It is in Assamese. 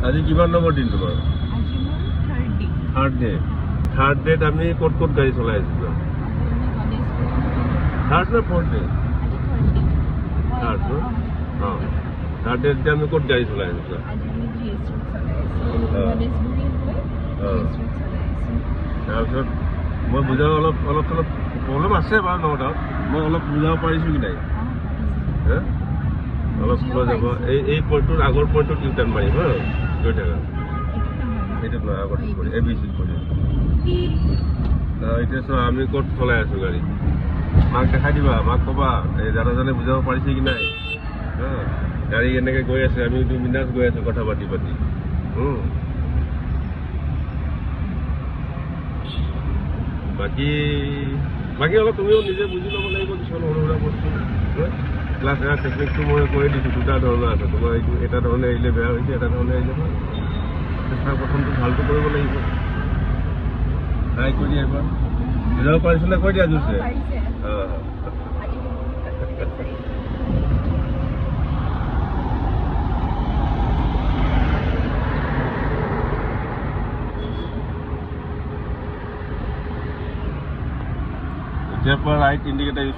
আজি কিমান নম্বৰ দিন তোমাৰ? আজি মোৰ থাৰ্ড ডে। থাৰ্ড ডেত আমি ক'ত ক'ত গাড়ী চলাই আছিলো? থাৰ্ড নে ফ'ৰ্থ ডে? থাৰ্ড ন? অঁ থাৰ্ড ডেত এতিয়া আমি ক'ত গাড়ী চলাই আছিলো? তাৰপিছত মই বুজাব অলপ চলপ প্ৰব্লেম আছে বাৰু ন ডাউট, মই অলপ বুজাব পাৰিছোঁ কি নাই? হে অলপ শ্ল' যাব। এই পইণ্টটোৰ আগৰ পইণ্টটোত ইউটাৰ্ণ মাৰিম হা, গৈ থাকা। সেইটোত নহয়, আগত কৰি ABC কৰি। এতিয়া চোৱা আমি ক'ত চলাই আছোঁ গাড়ী, মাক দেখাই দিবা, মাক ক'বা এই দাদাজনে বুজাব পাৰিছে কি নাই। হা গাড়ী এনেকৈ গৈ আছে, আমি বিন্দাছ গৈ আছোঁ কথা পাতি পাতি। বাকী অলপ তুমিও নিজে বুজি ল'ব লাগিব কিছুমান সৰু সুৰা বস্তু। ক্লাছ এয়া টেকনিকটো মই কৈ দিছোঁ, দুটা ধৰণৰ আছে। তোমাৰ এইটো এটা ধৰণে আহিলে বেয়া হৈছে, এটা ধৰণে আহিলে ভাল। চেষ্টা প্ৰথমটো ভালটো কৰিব লাগিব, ট্ৰাই কৰি দিয়া এবাৰ। বুজাব পাৰিছিলে কৈ দিয়া জোৰছে। এতিয়াৰ পৰা ৰাইট ইণ্ডিকেটাৰ ইউজ